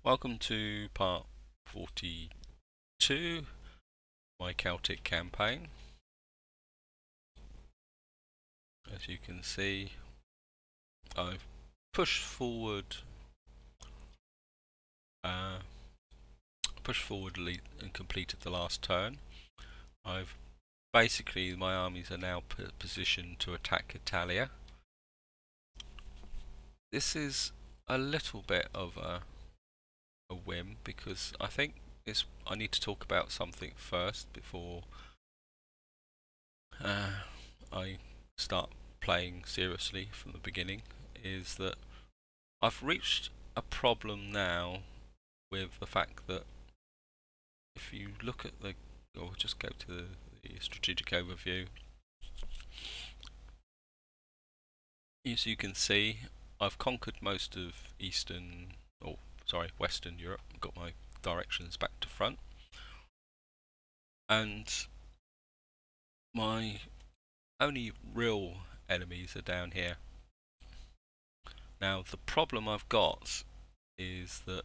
Welcome to part 42, my Celtic campaign. As you can see, I've pushed forward and completed the last turn. Basically, my armies are now positioned to attack Italia. This is a little bit of a whim, because I think I need to talk about something first before I start playing seriously from the beginning. Is that I've reached a problem now with the fact that if you look at or just go to the strategic overview, as you can see, I've conquered most of Western Europe, got my directions back to front, and my only real enemies are down here. Now the problem I've got is that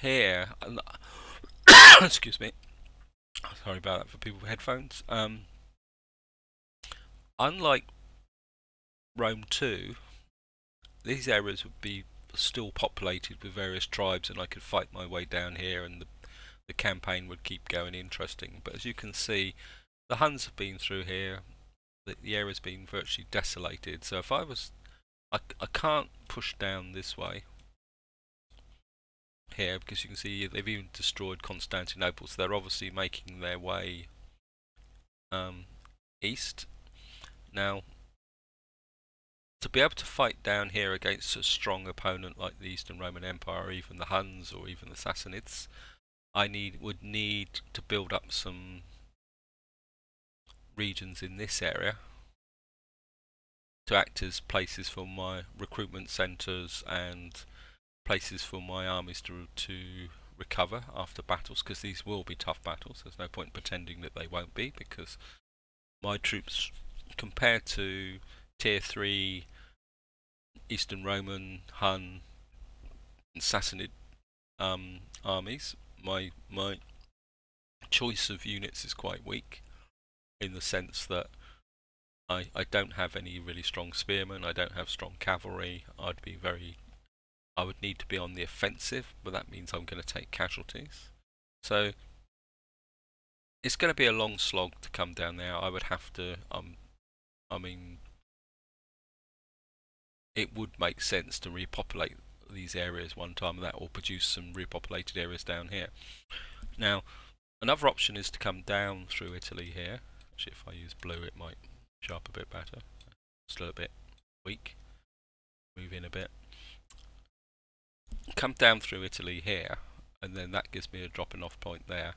here, excuse me, sorry about that for people with headphones, unlike Rome 2, these areas would be still populated with various tribes, and I could fight my way down here and the campaign would keep going interesting. But as you can see, the Huns have been through here, the area's been virtually desolated, so if I can't push down this way here, because you can see they've even destroyed Constantinople, so they're obviously making their way east. Now, to be able to fight down here against a strong opponent like the Eastern Roman Empire, or even the Huns, or even the Sassanids, I would need to build up some regions in this area to act as places for my recruitment centres and places for my armies to recover after battles, because these will be tough battles. There's no point pretending that they won't be, because my troops, compared to tier 3 Eastern Roman, Hun and Sassanid armies, my choice of units is quite weak, in the sense that I don't have any really strong spearmen, I don't have strong cavalry. I would need to be on the offensive, but that means I'm going to take casualties. So it's going to be a long slog to come down there. I would have to, I mean, it would make sense to repopulate these areas one time, that will produce some repopulated areas down here. Now, another option is to come down through Italy here. Actually, if I use blue, it might show up a bit better. Still a bit weak. Move in a bit. Come down through Italy here, and then that gives me a dropping off point there.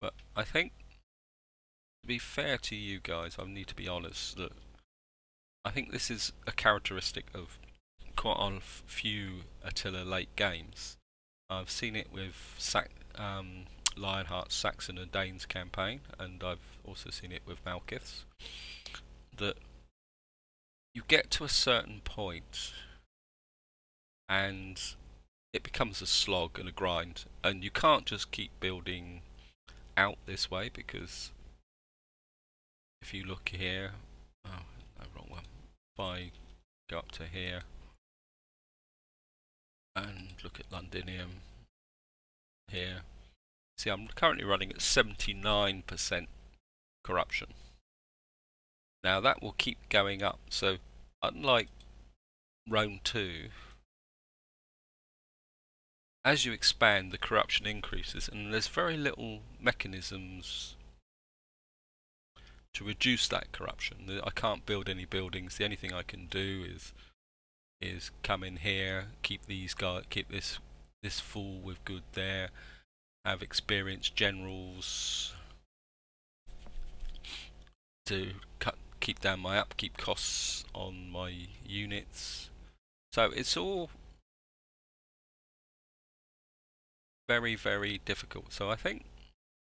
But I think, to be fair to you guys, I need to be honest that I think this is a characteristic of quite a few Attila late games. I've seen it with Lionheart's Saxon and Danes campaign, and I've also seen it with Malekith's, that you get to a certain point and it becomes a slog and a grind, and you can't just keep building out this way, because if you look here, oh no, wrong one. If I go up to here and look at Londinium here, see I'm currently running at 79% corruption. Now that will keep going up, so unlike Rome 2, as you expand, the corruption increases, and there's very little mechanisms to reduce that corruption. I can't build any buildings. The only thing I can do is come in here, keep these guys, keep this full with good there, have experienced generals to keep down my upkeep costs on my units. So it's all very, very difficult. So I think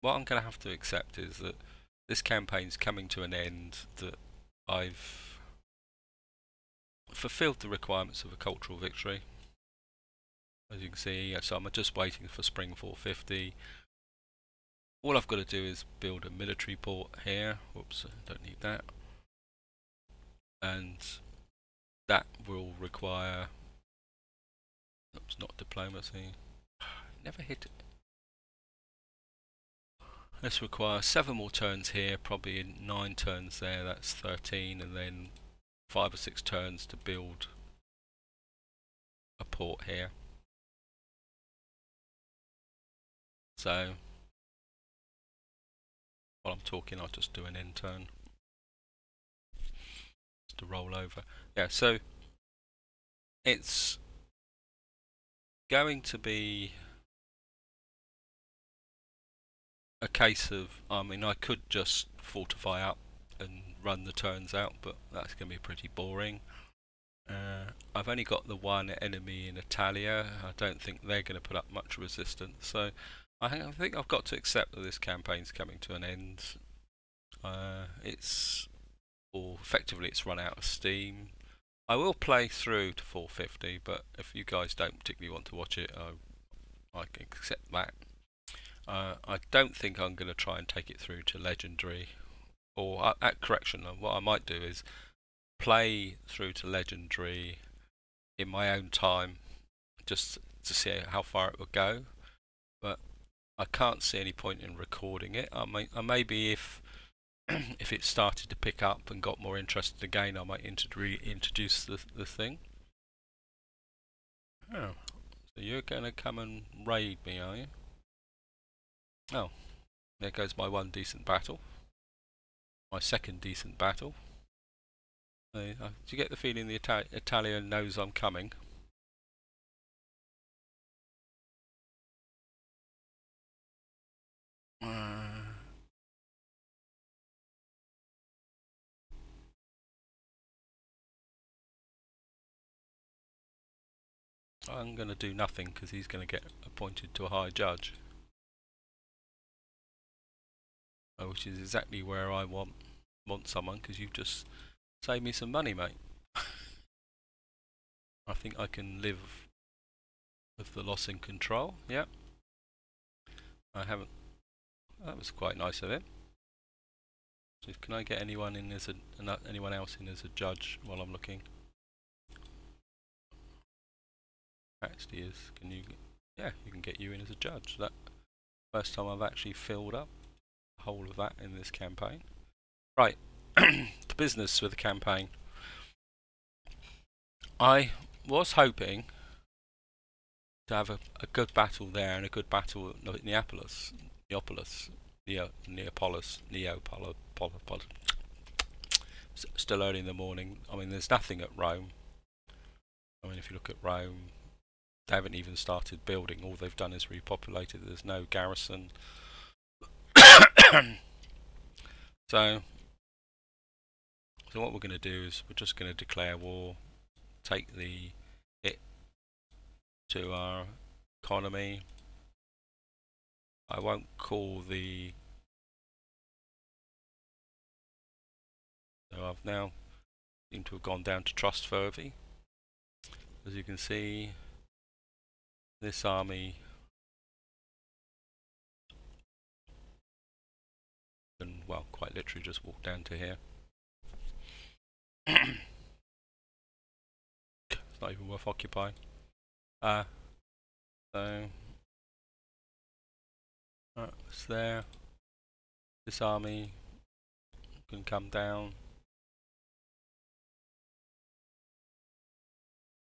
what I'm going to have to accept is that this campaign's coming to an end, that I've fulfilled the requirements of a cultural victory. as you can see. So I'm just waiting for Spring 450. All I've got to do is build a military port here. Whoops, don't need that. And that will require, oops, not diplomacy, never hit it. This requires 7 more turns here, probably 9 turns there, that's 13, and then 5 or 6 turns to build a port here. So while I'm talking, I'll just do an end turn just to roll over. Yeah, so it's going to be a case of, I mean, I could just fortify up and run the turns out, but that's going to be pretty boring. I've only got the one enemy in Italia. I don't think they're going to put up much resistance, so I think I've got to accept that this campaign's coming to an end. Or effectively it's run out of steam. I will play through to 450, but if you guys don't particularly want to watch it, I can accept that. I don't think I'm going to try and take it through to legendary, or at correction, what I might do is play through to legendary in my own time, just to see how far it will go. But I can't see any point in recording it. Maybe if if it started to pick up and got more interested again, I might reintroduce the thing. Oh, so you're going to come and raid me, are you? Oh, there goes my one decent battle. My second decent battle. Do you get the feeling the Italian knows I'm coming? I'm going to do nothing because he's going to get appointed to a high judge. Which is exactly where I want someone, because you've just saved me some money, mate. I think I can live with the loss in control. Yeah, I haven't. That was quite nice of him. So can I get anyone in as anyone else in as a judge while I'm looking? Actually, can you? Yeah, you can get you in as a judge. That first time I've actually filled up the whole of that in this campaign. Right, to business with the campaign. I was hoping to have a good battle there and a good battle at Neapolis. Still early in the morning. I mean, there's nothing at Rome. I mean, if you look at Rome, they haven't even started building. All they've done is repopulated. There's no garrison. So what we're going to do is we're just going to declare war, take it to our economy. I won't call the. So I've now seem to have gone down to trustworthy. As you can see, this army can, well, quite literally just walk down to here. It's not even worth occupying. So it's there. This army can come down.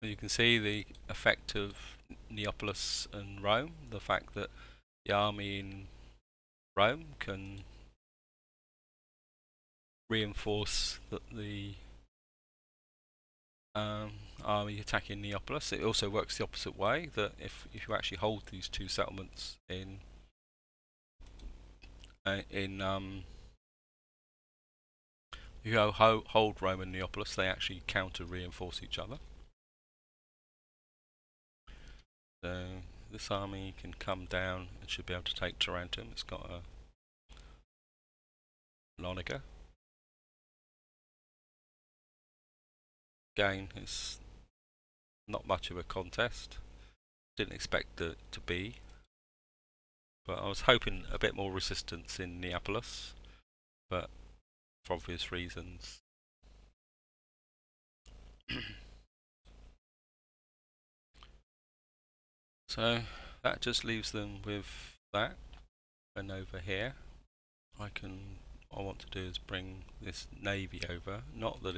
You can see the effect of Neapolis and Rome, the fact that the army in Rome can reinforce the army attacking Neapolis. It also works the opposite way, that if you actually hold these two settlements in you hold Rome and Neapolis, they actually counter reinforce each other. So this army can come down and should be able to take Tarentum. It's got a Lonica. Again, it's not much of a contest. Didn't expect it to be, but I was hoping a bit more resistance in Neapolis, but for obvious reasons. So that just leaves them with that. And over here, I want to do is bring this navy over. Not that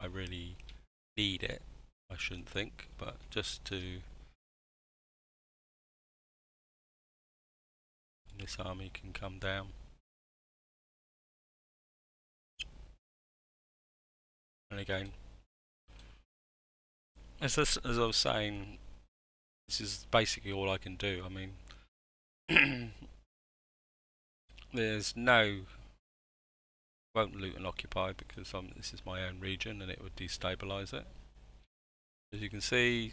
I really need it, I shouldn't think, but just to this army can come down. And again, as I was saying, this is basically all I can do. I mean, there's no, won't loot and occupy because this is my own region and it would destabilize it. As you can see,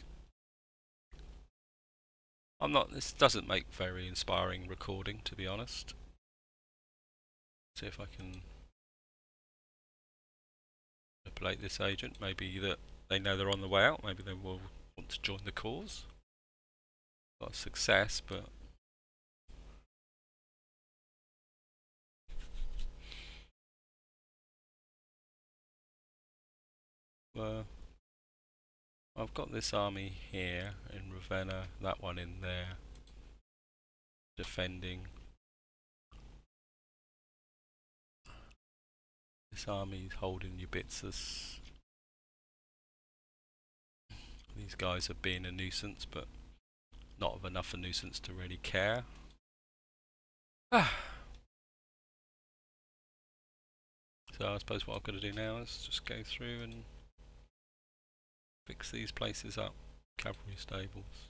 this doesn't make very inspiring recording, to be honest. See if I can manipulate this agent. Maybe that they know they're on the way out, maybe they will want to join the cause. Got a success, but I've got this army here in Ravenna, that one in there, defending. This army is holding Ubitsus. These guys are being a nuisance, but not of enough a nuisance to really care. So I suppose what I've got to do now is just go through and fix these places up. Cavalry stables,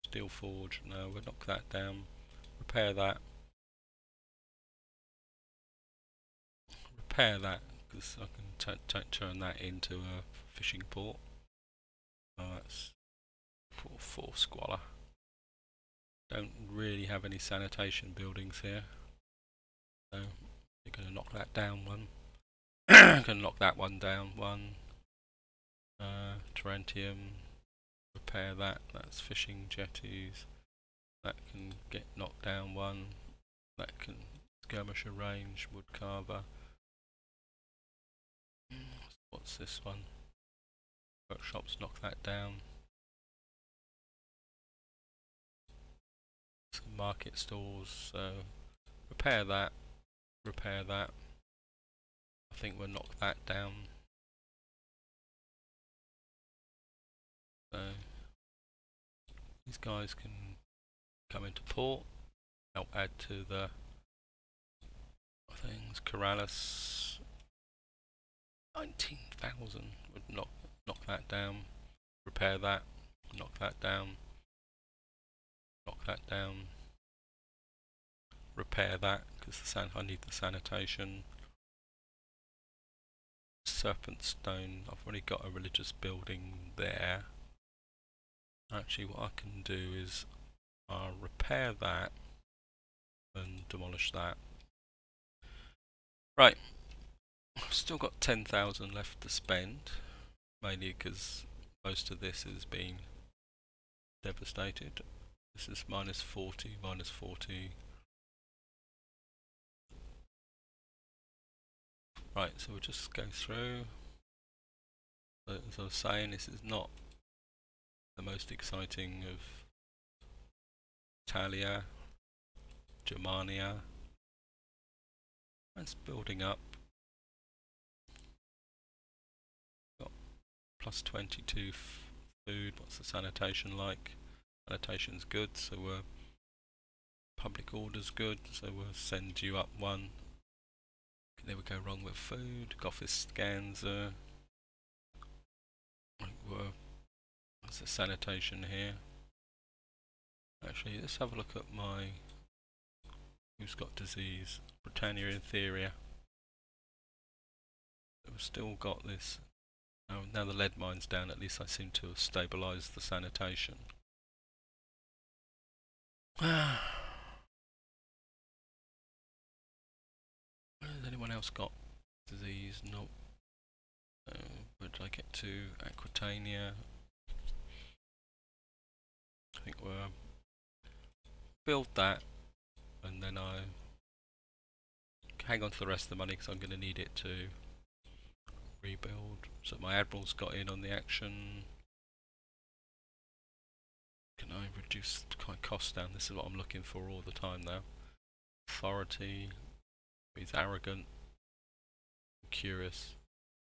steel forge, no, we'll knock that down, repair that, because I can turn that into a fishing port. Oh, that's 4 squalor. Don't really have any sanitation buildings here, so you're going to knock that down one. Going to knock that one down one. Tarantium, repair that. That's fishing jetties. That can get knocked down one. That can skirmisher range, wood carver. What's this one? Workshops, knock that down. Some market stalls, so repair that, repair that. I think we'll knock that down. So these guys can come into port, help add to the things. Corrales, 19,000 would knock that down. Repair that, knock that down. Knock that down. Repair that because I need the sanitation. Serpent stone. I've already got a religious building there. Actually, what I can do is I'll repair that and demolish that. Right. I've still got 10,000 left to spend, mainly because most of this has been devastated. This is minus 40, minus 40. Right, so we'll just go through. As I was saying, this is not the most exciting of Italia, Germania. It's building up. Got plus 22 food. What's the sanitation like? Sanitation's good, so we're public order's good, so we'll send you up one. Can never go wrong with food. Office scans. What's the sanitation here? Actually, let's have a look at my who's got disease. Britannia Inferior. We've still got this. Now the lead mine's down, at least I seem to have stabilised the sanitation. Has anyone else got disease? Nope. Where did I get to? Aquitania. I think we'll build that, and then I hang on to the rest of the money because I'm going to need it to rebuild. So my admiral's got in on the action. Can I reduce my cost down? This is what I'm looking for all the time now. Authority. He's arrogant. Curious.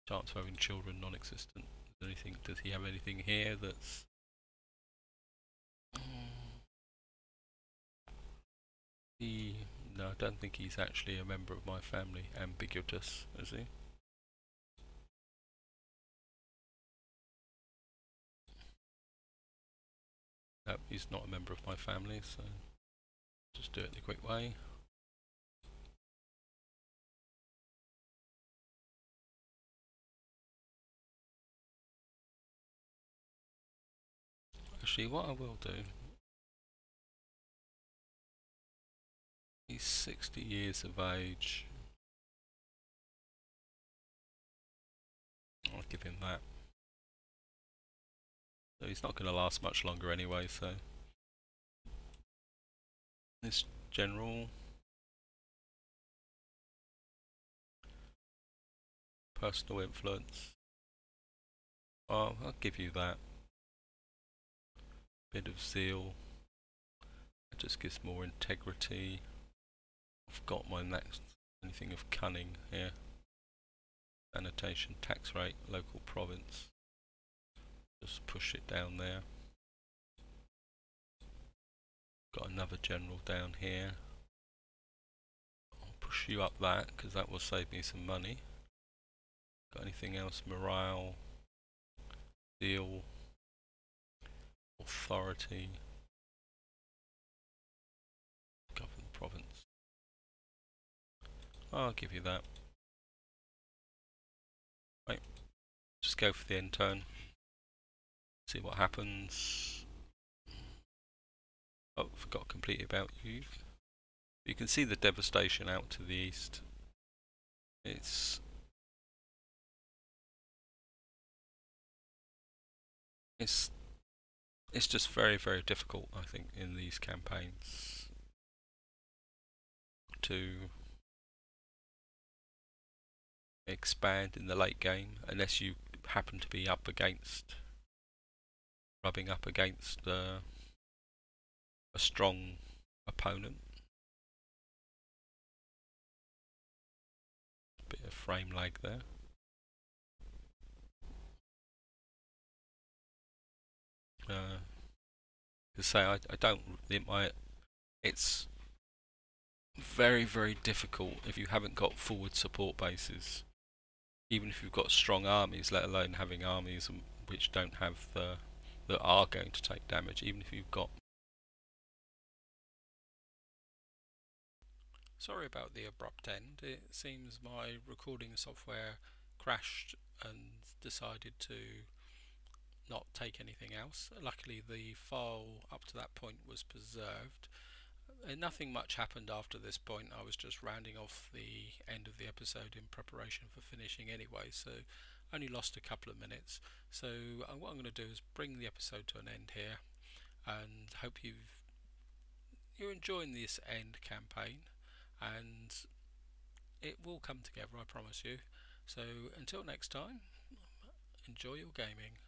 Chance of having children non-existent. Does he have anything here that's... No, I don't think he's actually a member of my family. Ambiguous, is he? No, he's not a member of my family, so just do it the quick way. Actually, what I will do... He's 60 years of age. I'll give him that. So he's not going to last much longer anyway, so... This general... Personal influence. Oh, I'll give you that. Bit of zeal. It just gives more integrity. I've got my next. Anything of cunning here. Annotation, tax rate, local province. Just push it down there. Got another general down here. I'll push you up that because that will save me some money. Got anything else? Morale, zeal, authority, govern province. I'll give you that. Right, just go for the end turn. See what happens. Oh, forgot completely about you. You can see the devastation out to the east. It's just very, very difficult, I think, in these campaigns to expand in the late game unless you happen to be rubbing up against a strong opponent. Bit of frame lag there. To say I don't. It's very, very difficult if you haven't got forward support bases. Even if you've got strong armies, let alone having armies which don't have that are going to take damage. Even if you've got... Sorry about the abrupt end. It seems my recording software crashed and decided to not take anything else. Luckily the file up to that point was preserved. Nothing much happened after this point. I was just rounding off the end of the episode in preparation for finishing anyway, so only lost a couple of minutes. So what I'm going to do is bring the episode to an end here, and hope you're enjoying this end campaign, and it will come together, I promise you. So until next time, enjoy your gaming.